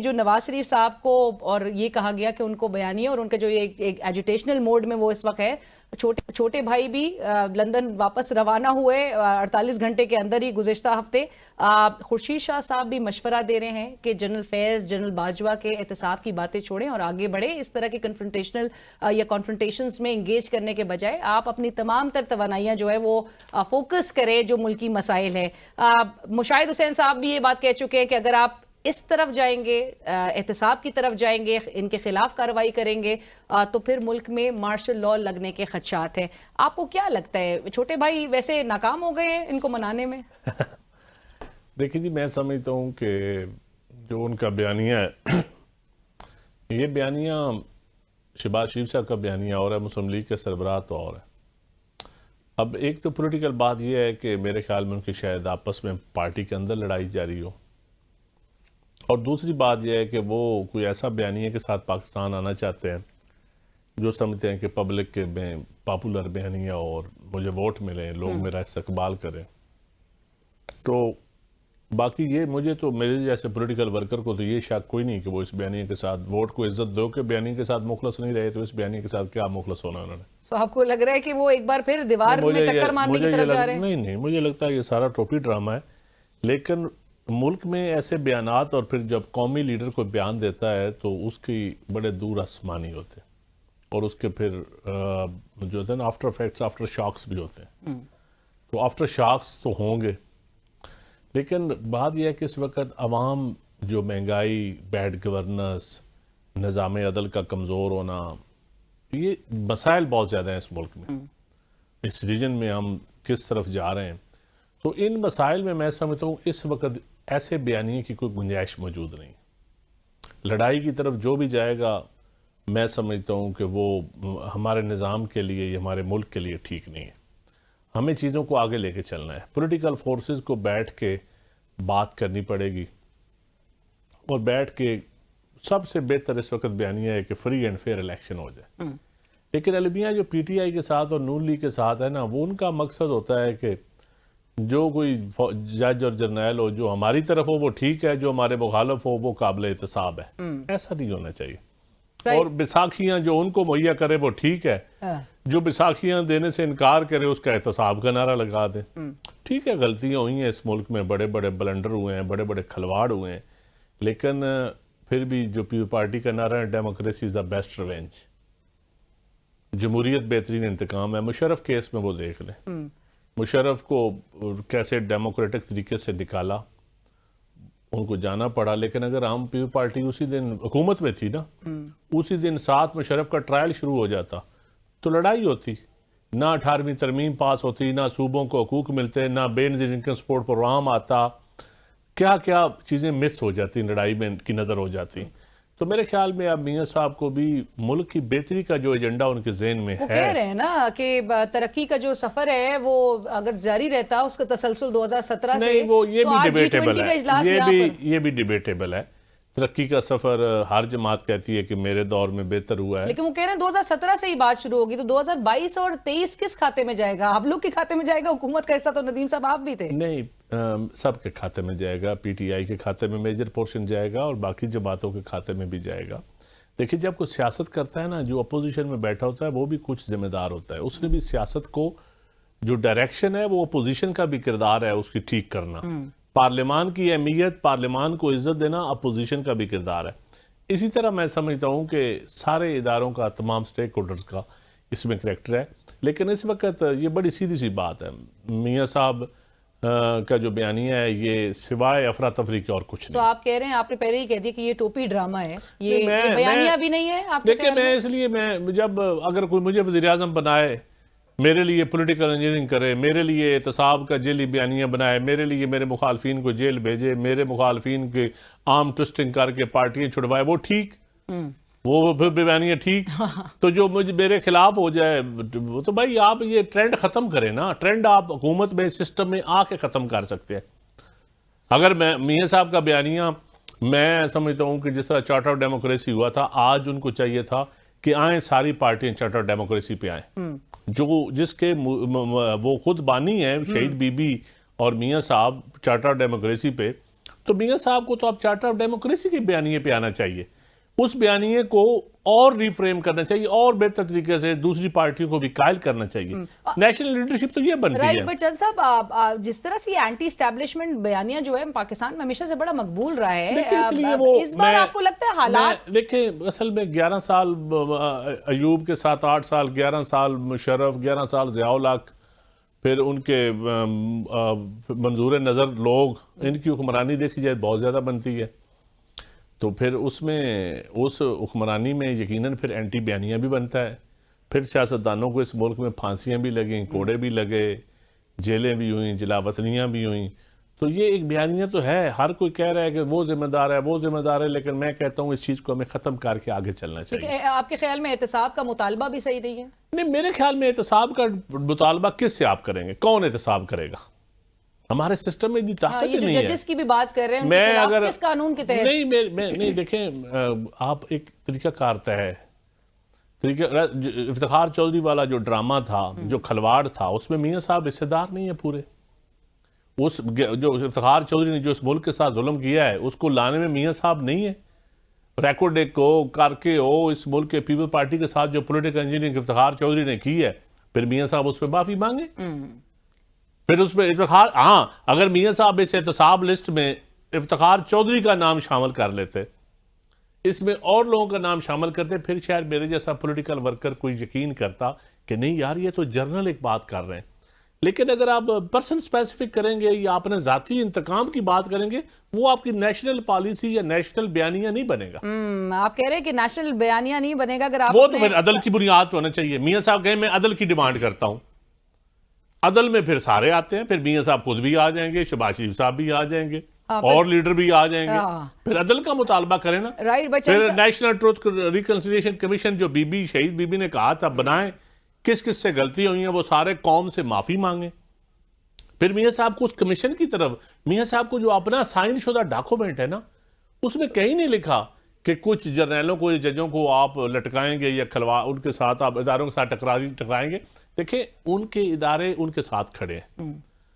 जो नवाज शरीफ साहब को और ये कहा गया कि उनको बयानिया और उनका जो ये एक एजुटेशनल मोड में वो इस वक्त है, छोटे भाई भी लंदन वापस रवाना हुए 48 घंटे के अंदर ही गुज़िश्ता हफ्ते। खुर्शीद शाह साहब भी मशवरा दे रहे हैं कि जनरल फैज़, जनरल बाजवा के एहतसाब की बातें छोड़ें और आगे बढ़े। इस तरह के कन्फ्रंटेशनल या कॉन्फ्रंटेशंस में इंगेज करने के बजाय आप अपनी तमाम तर तवानाइयाँ जो है वो फोकस करें जो मुल्की मसाइल है। मुशाहिद हुसैन साहब भी ये बात कह चुके हैं कि अगर आप इस तरफ जाएंगे, एहतसाब की तरफ जाएंगे, इनके खिलाफ कार्रवाई करेंगे, तो फिर मुल्क में मार्शल लॉ लगने के खदशात हैं। आपको क्या लगता है, छोटे भाई वैसे नाकाम हो गए हैं इनको मनाने में? देखिए जी, मैं समझता हूँ कि जो उनका बयानिया है ये बयानिया शहबाज शरीफ साहब का बयानिया और है, मुस्लिम लीग के सरबराह तो और है। अब एक तो पॉलिटिकल बात यह है कि मेरे ख्याल में उनकी शायद आपस में पार्टी के अंदर लड़ाई जारी हो, और दूसरी बात यह है कि वो कोई ऐसा बयानिया के साथ पाकिस्तान आना चाहते हैं जो समझते हैं कि पब्लिक के में पॉपुलर बयानिया और मुझे वोट मिले, लोग मेरा इस्तकबाल करें। तो बाकी ये मुझे तो मेरे जैसे पॉलिटिकल वर्कर को तो ये शक कोई नहीं कि वो इस बयानिया के साथ वोट को इज्जत दो के बयानिया के साथ मुखलस नहीं रहे, तो इस बयानिया के साथ क्या मुखलस होना उन्होंने। तो आपको लग रहा है कि वो एक बार फिर दीवार में टक्कर मारने की तरफ जा रहे हैं? नहीं, मुझे लगता है ये सारा टोपी ड्रामा है। लेकिन मुल्क में ऐसे बयानात, और फिर जब कौमी लीडर कोई बयान देता है तो उसकी बड़े दूर आसमानी होते हैं, और उसके फिर जो होते हैं ना आफ्टर इफेक्ट्स, आफ्टर शॉक्स भी होते हैं। तो आफ्टर शॉक्स तो होंगे, लेकिन बात यह है कि इस वक्त अवाम जो महंगाई, बैड गवर्नेंस, निज़ाम अदल का कमज़ोर होना, ये मसाइल बहुत ज़्यादा हैं इस मुल्क में। इस रीजन में हम किस तरफ जा रहे हैं, तो इन मसाइल में मैं समझता हूँ इस वक्त ऐसे बयानिए की कोई गुंजाइश मौजूद नहीं। लड़ाई की तरफ जो भी जाएगा, मैं समझता हूँ कि वो हमारे निज़ाम के लिए, हमारे मुल्क के लिए ठीक नहीं है। हमें चीज़ों को आगे लेके चलना है। पॉलिटिकल फोर्सेस को बैठ के बात करनी पड़ेगी, और बैठ के सबसे बेहतर इस वक्त बयानिया है कि फ्री एंड फेयर इलेक्शन हो जाए। लेकिन अलमिया जो PTI के साथ और नून लीग के साथ है ना, वो उनका मकसद होता है कि जो कोई जज और जर्नैल हो जो हमारी तरफ हो वो ठीक है, जो हमारे मुखालफ हो वो काबिल एहतसाब है। ऐसा नहीं होना चाहिए। और बैसाखियां जो उनको मुहैया करे वो ठीक है, जो बैसाखियां देने से इनकार करे उसका एहतसाब का नारा लगा दे। ठीक है, गलतियां हुई हैं इस मुल्क में, बड़े बड़े ब्लंडर हुए हैं, बड़े बड़े खलवाड़ हुए हैं, लेकिन फिर भी जो पीपल पार्टी का नारा है, democracy is the best revenge, जमहूरियत बेहतरीन इंतकाम है। मुशर्रफ केस में वो देख लें, मुशर्रफ को कैसे डेमोक्रेटिक तरीके से निकाला, उनको जाना पड़ा। लेकिन अगर आम पीपल पार्टी उसी दिन हुकूमत में थी ना, उसी दिन 7 मुशर्रफ का ट्रायल शुरू हो जाता तो लड़ाई होती ना, 18वीं तरमीम पास होती ना, सूबों को हकूक मिलते ना, बेनजीर इनकम सपोर्ट प्रोग्राम आता, क्या क्या चीज़ें मिस हो जाती, लड़ाई में की नज़र हो जाती। तो मेरे ख्याल में अब मियां साहब को भी मुल्क की बेहतरी का जो एजेंडा उनके ज़हन में है, कह रहे हैं ना कि तरक्की का जो सफर है वो अगर जारी रहता, उसका तसलसल 2017 नहीं, से, वो ये तो भी आज डिबेटेबल है, ये भी डिबेटेबल है। तरक्की का सफर हर जमात कहती है कि मेरे दौर में बेहतर हुआ है, लेकिन वो कह रहे हैं 2017 से ही बात शुरू होगी, तो 2022 और 23 किस खाते में जाएगा? आप लोग के खाते में जाएगा? हुकूमत का हिस्सा तो नदीम साहब आप भी थे। नहीं, सबके खाते में जाएगा। PTI के खाते में मेजर पोर्शन जाएगा और बाकी जमातों के खाते में भी जाएगा। देखिए, जब कोई सियासत करता है ना, जो अपोजिशन में बैठा होता है वो भी कुछ जिम्मेदार होता है। उसने भी सियासत को जो डायरेक्शन है वो अपोजिशन का भी किरदार है उसकी ठीक करना। पार्लियामान की अहमियत, पार्लियामान को इज्जत देना अपोजिशन का भी किरदार है। इसी तरह मैं समझता हूँ कि सारे इदारों का, तमाम स्टेक होल्डर्स का इसमें करैक्टर है। लेकिन इस वक्त ये बड़ी सीधी सी बात है, मियाँ साहब का जो बयानिया है ये सिवाय अफरा तफरी के और कुछ नहीं। तो आप कह रहे हैं, आपने पहले ही कह दिया कि ये टोपी ड्रामा है, ये बयानिया भी नहीं है आपके? देखिए, मैं इसलिए मैं जब अगर कोई मुझे वज़ीर-ए-आज़म बनाए, मेरे लिए पॉलिटिकल इंजीनियरिंग करे, मेरे लिए एहतसाब का जेली बयानिया बनाए, मेरे लिए मेरे मुखालफिन को जेल भेजे, मेरे मुखालफिन के आर्म ट्विस्टिंग करके पार्टियां छुड़वाए, वो ठीक, वो फिर बयानिया ठीक। तो जो मुझे मेरे खिलाफ हो जाए, वो तो भाई आप ये ट्रेंड खत्म करें ना। ट्रेंड आप हुकूमत में, सिस्टम में आके खत्म कर सकते हैं। अगर मैं मियाँ साहब का बयानिया, मैं समझता हूँ कि जिस तरह चार्टर ऑफ डेमोक्रेसी हुआ था, आज उनको चाहिए था कि आए सारी पार्टियां चार्टर ऑफ डेमोक्रेसी पे आए, जो जिसके वो खुद बानी है, शहीद बीबी और मियाँ साहब चार्टर ऑफ डेमोक्रेसी पे, तो मियां साहब को तो आप चार्टर ऑफ डेमोक्रेसी के बयानिए पे आना चाहिए, उस बयानिए को और रिफ्रेम करना चाहिए और बेहतर तरीके से दूसरी पार्टियों को भी कायल करना चाहिए। नेशनल लीडरशिप तो ये बनती राइट, है। बट चंद साहब, जिस तरह से ये एंटी एस्टैब्लिशमेंट बयानिया जो है पाकिस्तान में हमेशा से बड़ा मकबूल रहा है, देखिए इसलिए वो इस बार आपको लगता है हालात? देखिए असल में 11 साल अयूब के 7-8 साल, 11 साल मुशर्रफ, 11 साल ज़ियाउल हक, फिर उनके मंजूर नज़र लोग, इनकी हुक्मरानी देखी जाए बहुत ज़्यादा बनती है। तो फिर उसमें उस हुक्मरानी में यकीनन फिर एंटी बयानिया भी बनता है। फिर सियासतदानों को इस मुल्क में फांसियाँ भी लगीं, कोड़े भी लगे, जेलें भी हुई, जलावतनियाँ भी हुई। तो ये एक बयानिया तो है, हर कोई कह रहा है कि वो जिम्मेदार है, वो जिम्मेदार है, लेकिन मैं कहता हूँ इस चीज़ को हमें ख़त्म करके आगे चलना चाहिए। आपके ख्याल में एहतसाब का मुतालबा भी सही नहीं है? नहीं, मेरे ख्याल में एहतसाब का मुतालबा किससे आप करेंगे? कौन एहतसाब करेगा? हमारे सिस्टम में इतनी ताकत ये जो नहीं है। जजेस की भी बात कर रहे हैं, मैं अगर किस कानून के तहत? नहीं देखें, आप एक तरीका कारता है, इफ्तिखार चौधरी वाला जो ड्रामा था, जो खलवाड़ था, उसमें मियां साहब हिस्सेदार नहीं है पूरे। उस जो इफ्तिखार चौधरी ने जो इस मुल्क के साथ जुल्म किया है, उसको लाने में मियां साहब नहीं है। रिकॉर्ड को करके हो इस मुल्क के पीपल पार्टी के साथ जो पॉलिटिकल इंजीनियरिंग इफ्तिखार चौधरी ने की है, फिर मियां साहब उस पर माफी मांगे। फिर उसमें इफ्तिखार, हाँ, अगर मियां साहब इस एहतसाब लिस्ट में इफ्तिखार चौधरी का नाम शामिल कर लेते, इसमें और लोगों का नाम शामिल करते, फिर शायद मेरे जैसा पॉलिटिकल वर्कर कोई यकीन करता कि नहीं यार ये तो जर्नल एक बात कर रहे हैं। लेकिन अगर आप पर्सन स्पेसिफिक करेंगे या अपने जाती इंतकाम की बात करेंगे, वो आपकी नेशनल पॉलिसी या नेशनल बयानिया नहीं बनेगा। आप कह रहे हैं कि नेशनल बयानिया नहीं बनेगा अगर आप वो तो फिर अदल की बुनियाद पर होना चाहिए। मियां साहब कहें मैं अदल की डिमांड करता हूं, अदल में फिर सारे आते हैं, फिर मियां साहब खुद भी आ जाएंगे, शहबाज शरीफ साहब भी आ जाएंगे, और लीडर भी आ जाएंगे, फिर अदल का मुतालबा करें ना। राइट, फिर नेशनल ट्रुथ रिकंसिलिएशन कमीशन जो बीबी शहीद बीबी ने कहा था बनाएं, किस किस से गलती हुई है वो सारे कौम से माफी मांगे। फिर मियां साहब को उस कमीशन की तरफ, मियां साहब को जो अपना साइन शुदा डॉक्यूमेंट है ना, उसमें कहीं नहीं लिखा कि कुछ जर्नलों को या जजों को आप लटकाएंगे या खलवा उनके साथ आप इदारों के साथ टकराएंगे। देखिए उनके इदारे उनके साथ खड़े हैं,